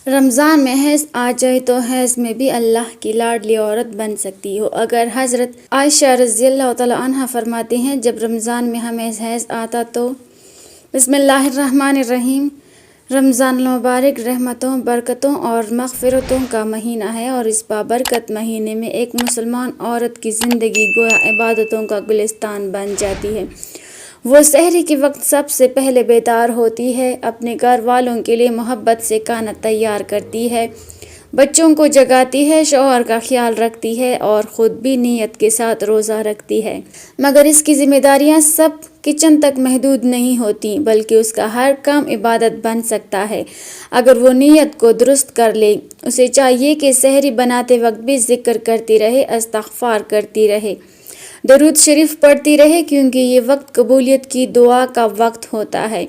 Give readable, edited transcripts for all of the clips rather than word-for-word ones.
رمضان میں حیض آ جائے تو حیض میں بھی اللہ کی لاڈلی عورت بن سکتی ہو۔ اگر حضرت عائشہ رضی اللہ تعالی عنہا فرماتی ہیں، جب رمضان میں ہمیں حیض آتا تو بسم اللہ الرحمن الرحیم، رمضان المبارک رحمتوں، برکتوں اور مغفرتوں کا مہینہ ہے، اور اس بابرکت مہینے میں ایک مسلمان عورت کی زندگی گویا عبادتوں کا گلستان بن جاتی ہے۔ وہ سحری کے وقت سب سے پہلے بیدار ہوتی ہے، اپنے گھر والوں کے لیے محبت سے کھانا تیار کرتی ہے، بچوں کو جگاتی ہے، شوہر کا خیال رکھتی ہے اور خود بھی نیت کے ساتھ روزہ رکھتی ہے۔ مگر اس کی ذمہ داریاں سب کچن تک محدود نہیں ہوتی، بلکہ اس کا ہر کام عبادت بن سکتا ہے اگر وہ نیت کو درست کر لے۔ اسے چاہیے کہ سحری بناتے وقت بھی ذکر کرتی رہے، استغفار کرتی رہے، درود شریف پڑھتی رہے، کیونکہ یہ وقت قبولیت کی دعا کا وقت ہوتا ہے۔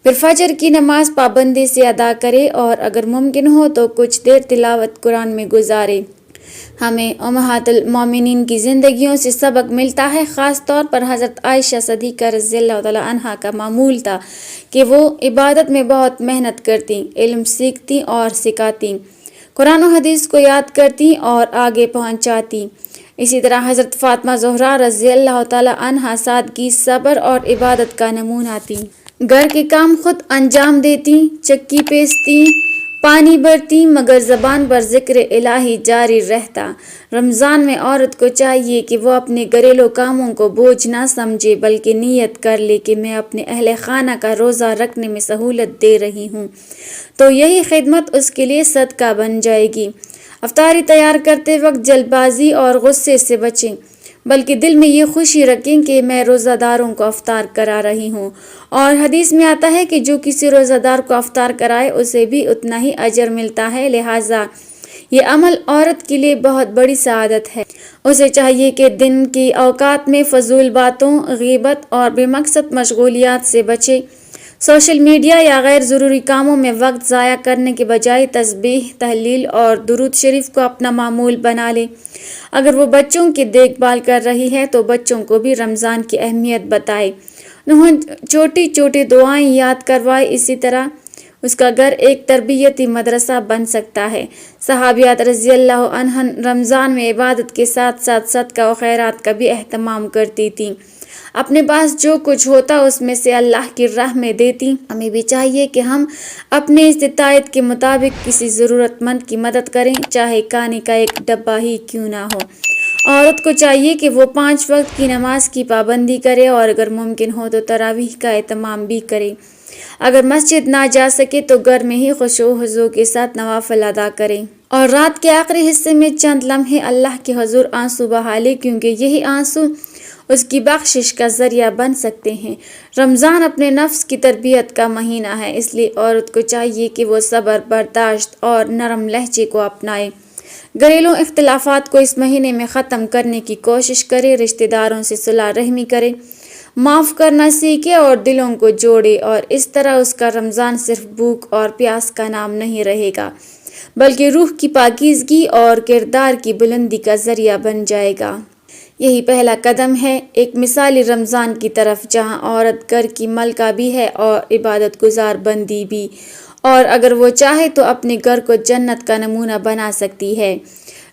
پھر فجر کی نماز پابندی سے ادا کرے اور اگر ممکن ہو تو کچھ دیر تلاوت قرآن میں گزارے۔ ہمیں امہات المومنین کی زندگیوں سے سبق ملتا ہے، خاص طور پر حضرت عائشہ صدیقہ رضی اللہ تعالی عنہا کا معمول تھا کہ وہ عبادت میں بہت محنت کرتی، علم سیکھتی اور سکھاتی، قرآن و حدیث کو یاد کرتی اور آگے پہنچاتی۔ اسی طرح حضرت فاطمہ زہرا رضی اللہ تعالی عنہا سادگی، صبر اور عبادت کا نمونہ تھی۔ گھر کے کام خود انجام دیتی، چکی پیستی، پانی بھرتی، مگر زبان پر ذکر الہی جاری رہتا۔ رمضان میں عورت کو چاہیے کہ وہ اپنے گھریلو کاموں کو بوجھ نہ سمجھے، بلکہ نیت کر لے کہ میں اپنے اہل خانہ کا روزہ رکھنے میں سہولت دے رہی ہوں، تو یہی خدمت اس کے لیے صدقہ بن جائے گی۔ افطاری تیار کرتے وقت جلد بازی اور غصے سے بچیں، بلکہ دل میں یہ خوشی رکھیں کہ میں روزہ داروں کو افطار کرا رہی ہوں، اور حدیث میں آتا ہے کہ جو کسی روزہ دار کو افطار کرائے اسے بھی اتنا ہی اجر ملتا ہے، لہٰذا یہ عمل عورت کے لیے بہت بڑی سعادت ہے۔ اسے چاہیے کہ دن کی اوقات میں فضول باتوں، غیبت اور بے مقصد مشغولیات سے بچے۔ سوشل میڈیا یا غیر ضروری کاموں میں وقت ضائع کرنے کے بجائے تسبیح، تحلیل اور درود شریف کو اپنا معمول بنا لے۔ اگر وہ بچوں کی دیکھ بھال کر رہی ہے تو بچوں کو بھی رمضان کی اہمیت بتائے، انہیں چھوٹی چھوٹی دعائیں یاد کروائے۔ اسی طرح اس کا گھر ایک تربیتی مدرسہ بن سکتا ہے۔ صحابیات رضی اللہ عنہن رمضان میں عبادت کے ساتھ ساتھ صدقہ و خیرات کا بھی اہتمام کرتی تھیں، اپنے پاس جو کچھ ہوتا اس میں سے اللہ کی راہ میں دیتی۔ ہمیں بھی چاہیے کہ ہم اپنے استطاعت کے مطابق کسی ضرورت مند کی مدد کریں، چاہے کھانے کا ایک ڈبہ ہی کیوں نہ ہو۔ عورت کو چاہیے کہ وہ 5 وقت کی نماز کی پابندی کرے اور اگر ممکن ہو تو تراویح کا اہتمام بھی کرے۔ اگر مسجد نہ جا سکے تو گھر میں ہی خشوع و خضوع کے ساتھ نوافل ادا کرے، اور رات کے آخری حصے میں چند لمحے اللہ کے حضور آنسو بہا لے، کیونکہ یہی آنسو اس کی بخشش کا ذریعہ بن سکتے ہیں۔ رمضان اپنے نفس کی تربیت کا مہینہ ہے، اس لیے عورت کو چاہیے کہ وہ صبر، برداشت اور نرم لہجے کو اپنائے۔ گھریلو اختلافات کو اس مہینے میں ختم کرنے کی کوشش کرے، رشتہ داروں سے صلح رحمی کرے، معاف کرنا سیکھے اور دلوں کو جوڑے، اور اس طرح اس کا رمضان صرف بھوک اور پیاس کا نام نہیں رہے گا، بلکہ روح کی پاکیزگی اور کردار کی بلندی کا ذریعہ بن جائے گا۔ یہی پہلا قدم ہے ایک مثالی رمضان کی طرف، جہاں عورت گھر کی ملکہ بھی ہے اور عبادت گزار بندی بھی، اور اگر وہ چاہے تو اپنے گھر کو جنت کا نمونہ بنا سکتی ہے۔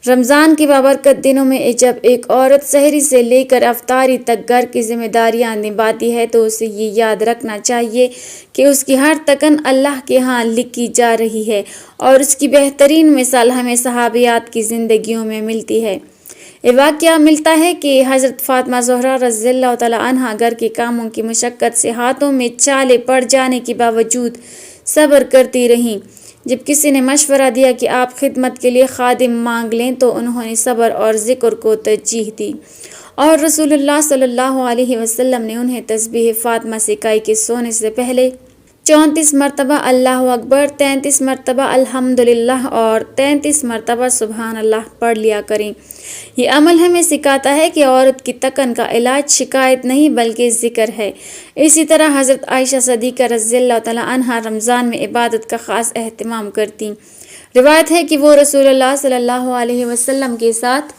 رمضان کے بابرکت دنوں میں جب ایک عورت سحری سے لے کر افطاری تک گھر کی ذمہ داریاں نبھاتی ہے تو اسے یہ یاد رکھنا چاہیے کہ اس کی ہر تکن اللہ کے ہاں لکھی جا رہی ہے، اور اس کی بہترین مثال ہمیں صحابیات کی زندگیوں میں ملتی ہے۔ یہ واقعہ ملتا ہے کہ حضرت فاطمہ زہرا رضی اللہ تعالی عنہا گھر کے کاموں کی مشقت سے ہاتھوں میں چھالے پڑ جانے کے باوجود صبر کرتی رہیں۔ جب کسی نے مشورہ دیا کہ آپ خدمت کے لیے خادم مانگ لیں تو انہوں نے صبر اور ذکر کو ترجیح دی، اور رسول اللہ صلی اللہ علیہ وسلم نے انہیں تسبیح فاطمہ سکھائی کہ سونے سے پہلے 34 مرتبہ اللہ اکبر، 33 مرتبہ الحمدللہ اور 33 مرتبہ سبحان اللہ پڑھ لیا کریں۔ یہ عمل ہمیں سکھاتا ہے کہ عورت کی تکن کا علاج شکایت نہیں بلکہ ذکر ہے۔ اسی طرح حضرت عائشہ صدیقہ رضی اللہ تعالی عنہا رمضان میں عبادت کا خاص اہتمام کرتی۔ روایت ہے کہ وہ رسول اللہ صلی اللہ علیہ وسلم کے ساتھ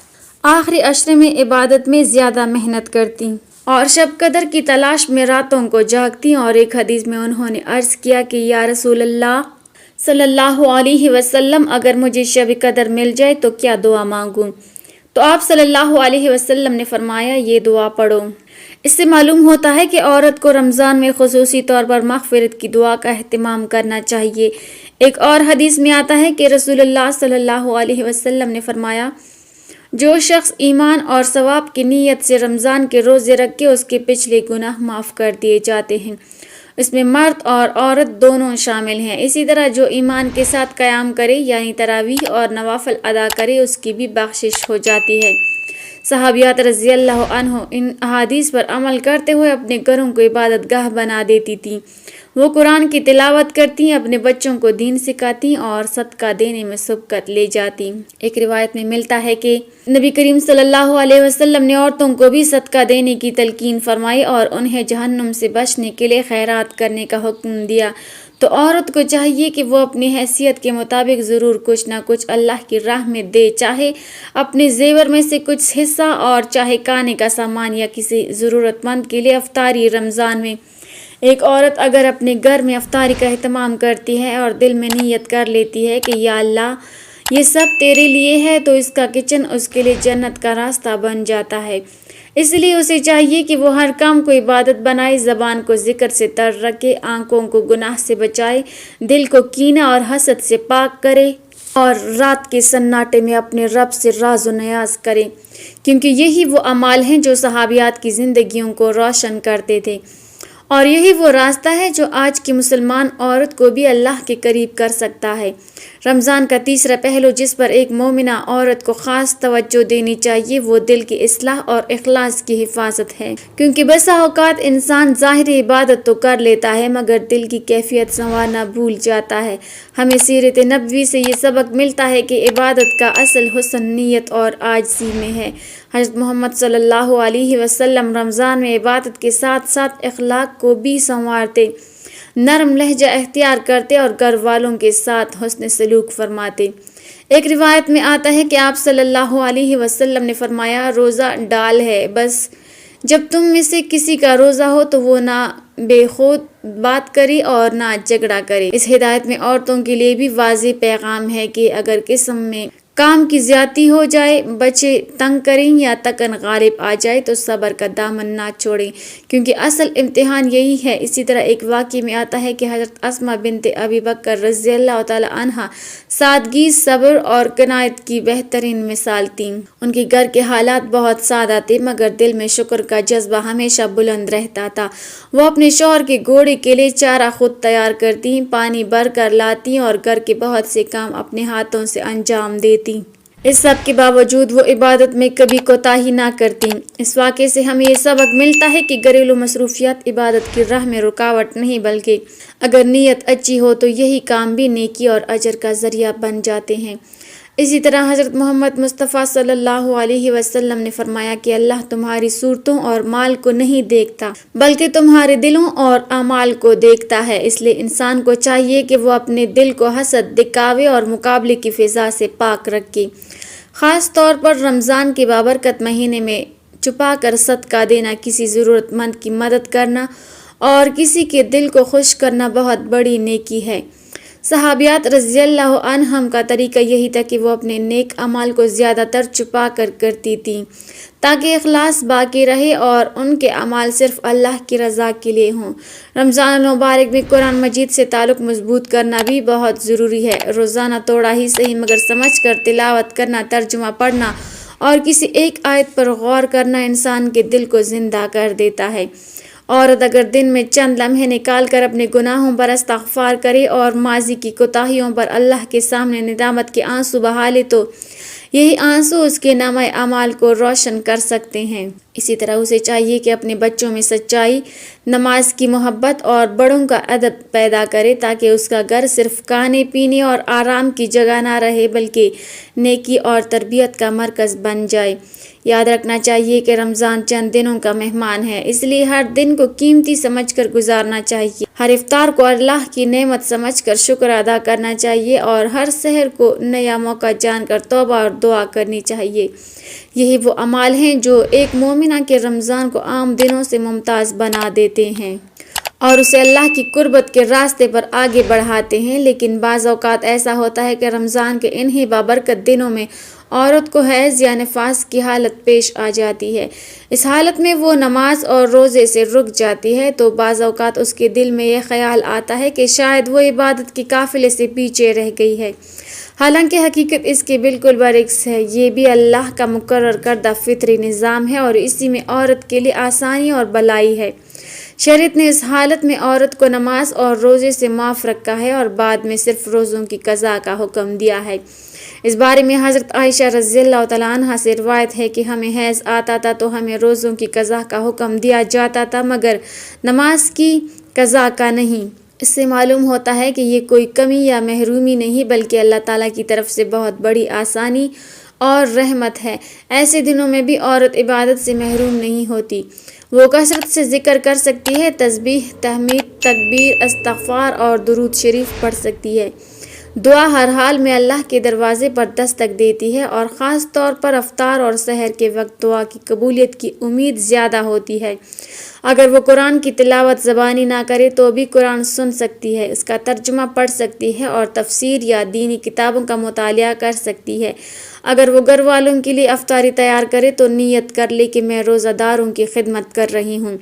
آخری عشرے میں عبادت میں زیادہ محنت کرتی اور شب قدر کی تلاش میں راتوں کو جاگتی، اور ایک حدیث میں انہوں نے عرض کیا کہ یا رسول اللہ، صلی اللہ علیہ وسلم اگر مجھے شب قدر مل جائے تو کیا دعا مانگوں؟ تو آپ صلی اللہ علیہ وسلم نے فرمایا یہ دعا پڑھو۔ اس سے معلوم ہوتا ہے کہ عورت کو رمضان میں خصوصی طور پر مغفرت کی دعا کا اہتمام کرنا چاہیے۔ ایک اور حدیث میں آتا ہے کہ رسول اللہ صلی اللہ علیہ وسلم نے فرمایا جو شخص ایمان اور ثواب کی نیت سے رمضان کے روزے رکھ کے اس کے پچھلے گناہ معاف کر دیے جاتے ہیں، اس میں مرد اور عورت دونوں شامل ہیں۔ اسی طرح جو ایمان کے ساتھ قیام کرے یعنی تراویح اور نوافل ادا کرے اس کی بھی بخشش ہو جاتی ہے۔ صحابیات رضی اللہ عنہ ان احادیث پر عمل کرتے ہوئے اپنے گھروں کو عبادت گاہ بنا دیتی تھیں۔ وہ قرآن کی تلاوت کرتی، اپنے بچوں کو دین سکھاتی اور صدقہ دینے میں سبقت لے جاتی۔ ایک روایت میں ملتا ہے کہ نبی کریم صلی اللہ علیہ وسلم نے عورتوں کو بھی صدقہ دینے کی تلقین فرمائی اور انہیں جہنم سے بچنے کے لیے خیرات کرنے کا حکم دیا۔ تو عورت کو چاہیے کہ وہ اپنی حیثیت کے مطابق ضرور کچھ نہ کچھ اللہ کی راہ میں دے، چاہے اپنے زیور میں سے کچھ حصہ اور چاہے کھانے کا سامان یا کسی ضرورت مند کے لیے افطاری۔ رمضان میں ایک عورت اگر اپنے گھر میں افطاری کا اہتمام کرتی ہے اور دل میں نیت کر لیتی ہے کہ یا اللہ یہ سب تیرے لیے ہے، تو اس کا کچن اس کے لیے جنت کا راستہ بن جاتا ہے۔ اس لیے اسے چاہیے کہ وہ ہر کام کو عبادت بنائے، زبان کو ذکر سے تر رکھے، آنکھوں کو گناہ سے بچائے، دل کو کینہ اور حسد سے پاک کرے اور رات کے سناٹے میں اپنے رب سے راز و نیاز کرے، کیونکہ یہی وہ اعمال ہیں جو صحابیات کی زندگیوں کو روشن کرتے تھے، اور یہی وہ راستہ ہے جو آج کی مسلمان عورت کو بھی اللہ کے قریب کر سکتا ہے۔ رمضان کا تیسرا پہلو جس پر ایک مومنہ عورت کو خاص توجہ دینی چاہیے وہ دل کی اصلاح اور اخلاص کی حفاظت ہے، کیونکہ بسا اوقات انسان ظاہری عبادت تو کر لیتا ہے مگر دل کی کیفیت سنوارنا بھول جاتا ہے۔ ہمیں سیرت نبوی سے یہ سبق ملتا ہے کہ عبادت کا اصل حسن نیت اور عاجزی میں ہے۔ حضرت محمد صلی اللہ علیہ وسلم رمضان میں عبادت کے ساتھ ساتھ اخلاق کو بھی سنوارتے، نرم لہجہ اختیار کرتے اور گھر والوں کے ساتھ حسن سلوک فرماتے۔ ایک روایت میں آتا ہے کہ آپ صلی اللہ علیہ وسلم نے فرمایا روزہ ڈال ہے، بس جب تم میں سے کسی کا روزہ ہو تو وہ نہ بے خود بات کرے اور نہ جھگڑا کرے۔ اس ہدایت میں عورتوں کے لیے بھی واضح پیغام ہے کہ اگر قسم میں کام کی زیادتی ہو جائے، بچے تنگ کریں یا تکن غالب آ جائے تو صبر کا دامن نہ چھوڑیں، کیونکہ اصل امتحان یہی ہے۔ اسی طرح ایک واقعے میں آتا ہے کہ حضرت اسماء بنت ابی بکر رضی اللہ تعالی عنہا سادگی، صبر اور قناعت کی بہترین مثال تھیں۔ ان کے گھر کے حالات بہت سادہ تھے مگر دل میں شکر کا جذبہ ہمیشہ بلند رہتا تھا۔ وہ اپنے شوہر کے گھوڑے کے لیے چارہ خود تیار کرتی، پانی بھر کر لاتی اور گھر کے بہت سے کام اپنے ہاتھوں سے انجام دیتی۔ اس سب کے باوجود وہ عبادت میں کبھی کوتاہی نہ کرتی۔ اس واقعے سے ہمیں یہ سبق ملتا ہے کہ گھریلو مصروفیات عبادت کی راہ میں رکاوٹ نہیں، بلکہ اگر نیت اچھی ہو تو یہی کام بھی نیکی اور اجر کا ذریعہ بن جاتے ہیں۔ اسی طرح حضرت محمد مصطفیٰ صلی اللہ علیہ وسلم نے فرمایا کہ اللہ تمہاری صورتوں اور مال کو نہیں دیکھتا بلکہ تمہارے دلوں اور اعمال کو دیکھتا ہے۔ اس لیے انسان کو چاہیے کہ وہ اپنے دل کو حسد، دکھاوے اور مقابلے کی فضا سے پاک رکھے۔ خاص طور پر رمضان کے بابرکت مہینے میں چھپا کر صدقہ دینا، کسی ضرورت مند کی مدد کرنا اور کسی کے دل کو خوش کرنا بہت بڑی نیکی ہے۔ صحابیات رضی اللہ عنہم کا طریقہ یہی تھا کہ وہ اپنے نیک اعمال کو زیادہ تر چھپا کر کرتی تھیں تاکہ اخلاص باقی رہے اور ان کے اعمال صرف اللہ کی رضا کے لیے ہوں۔ رمضان المبارک میں قرآن مجید سے تعلق مضبوط کرنا بھی بہت ضروری ہے۔ روزانہ تھوڑا ہی صحیح مگر سمجھ کر تلاوت کرنا، ترجمہ پڑھنا اور کسی ایک آیت پر غور کرنا انسان کے دل کو زندہ کر دیتا ہے۔ عورت اگر دن میں چند لمحے نکال کر اپنے گناہوں پر استغفار کرے اور ماضی کی کوتاہیوں پر اللہ کے سامنے ندامت کے آنسو بہا لے تو یہی آنسو اس کے نامہ اعمال کو روشن کر سکتے ہیں۔ اسی طرح اسے چاہیے کہ اپنے بچوں میں سچائی، نماز کی محبت اور بڑوں کا ادب پیدا کرے تاکہ اس کا گھر صرف کھانے پینے اور آرام کی جگہ نہ رہے بلکہ نیکی اور تربیت کا مرکز بن جائے۔ یاد رکھنا چاہیے کہ رمضان چند دنوں کا مہمان ہے، اس لیے ہر دن کو قیمتی سمجھ کر گزارنا چاہیے، ہر افطار کو اللہ کی نعمت سمجھ کر شکر ادا کرنا چاہیے اور ہر سحر کو نیا موقع جان کر توبہ اور دعا کرنی چاہیے۔ یہی وہ اعمال ہیں جو ایک مومنہ کے رمضان کو عام دنوں سے ممتاز بنا دیتے ہیں۔ اور اسے اللہ کی قربت کے راستے پر آگے بڑھاتے ہیں۔ لیکن بعض اوقات ایسا ہوتا ہے کہ رمضان کے انہی بابرکت دنوں میں عورت کو حیض یا نفاس کی حالت پیش آ جاتی ہے۔ اس حالت میں وہ نماز اور روزے سے رک جاتی ہے تو بعض اوقات اس کے دل میں یہ خیال آتا ہے کہ شاید وہ عبادت کے قافلے سے پیچھے رہ گئی ہے، حالانکہ حقیقت اس کے بالکل برعکس ہے۔ یہ بھی اللہ کا مقرر کردہ فطری نظام ہے اور اسی میں عورت کے لیے آسانی اور بھلائی ہے۔ شریعت نے اس حالت میں عورت کو نماز اور روزے سے معاف رکھا ہے اور بعد میں صرف روزوں کی قضاء کا حکم دیا ہے۔ اس بارے میں حضرت عائشہ رضی اللہ تعالیٰ عنہا سے روایت ہے کہ ہمیں حیض آتا تھا تو ہمیں روزوں کی قضاء کا حکم دیا جاتا تھا مگر نماز کی قضاء کا نہیں۔ اس سے معلوم ہوتا ہے کہ یہ کوئی کمی یا محرومی نہیں بلکہ اللہ تعالیٰ کی طرف سے بہت بڑی آسانی اور رحمت ہے۔ ایسے دنوں میں بھی عورت عبادت سے محروم نہیں ہوتی۔ وہ کثرت سے ذکر کر سکتی ہے، تسبیح، تحمید، تکبیر، استغفار اور درود شریف پڑھ سکتی ہے۔ دعا ہر حال میں اللہ کے دروازے پر دستک دیتی ہے اور خاص طور پر افطار اور سحر کے وقت دعا کی قبولیت کی امید زیادہ ہوتی ہے۔ اگر وہ قرآن کی تلاوت زبانی نہ کرے تو بھی قرآن سن سکتی ہے، اس کا ترجمہ پڑھ سکتی ہے اور تفسیر یا دینی کتابوں کا مطالعہ کر سکتی ہے۔ اگر وہ گھر والوں کے لیے افطاری تیار کرے تو نیت کر لے کہ میں روزہ داروں کی خدمت کر رہی ہوں۔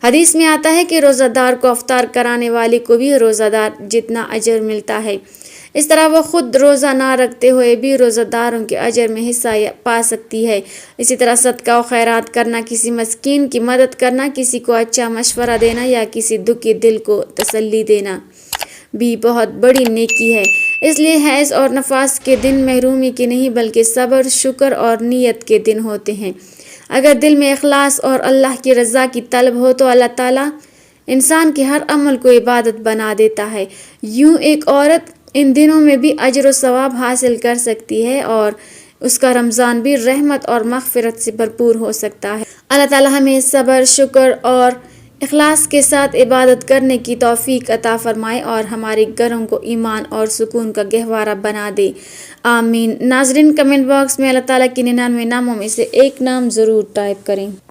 حدیث میں آتا ہے کہ روزہ دار کو افطار کرانے والے کو بھی روزہ دار جتنا اجر ملتا ہے۔ اس طرح وہ خود روزہ نہ رکھتے ہوئے بھی روزہ داروں کے اجر میں حصہ پا سکتی ہے۔ اسی طرح صدقہ و خیرات کرنا، کسی مسکین کی مدد کرنا، کسی کو اچھا مشورہ دینا یا کسی دکھی دل کو تسلی دینا بھی بہت بڑی نیکی ہے۔ اس لیے حیض اور نفاس کے دن محرومی کے نہیں بلکہ صبر، شکر اور نیت کے دن ہوتے ہیں۔ اگر دل میں اخلاص اور اللہ کی رضا کی طلب ہو تو اللہ تعالیٰ انسان کے ہر عمل کو عبادت بنا دیتا ہے۔ یوں ایک عورت ان دنوں میں بھی اجر و ثواب حاصل کر سکتی ہے اور اس کا رمضان بھی رحمت اور مغفرت سے بھرپور ہو سکتا ہے۔ اللہ تعالیٰ ہمیں صبر، شکر اور اخلاص کے ساتھ عبادت کرنے کی توفیق عطا فرمائے اور ہمارے گھروں کو ایمان اور سکون کا گہوارہ بنا دے، آمین۔ ناظرین، کمنٹ باکس میں اللہ تعالیٰ کے 99 ناموں میں سے ایک نام ضرور ٹائپ کریں۔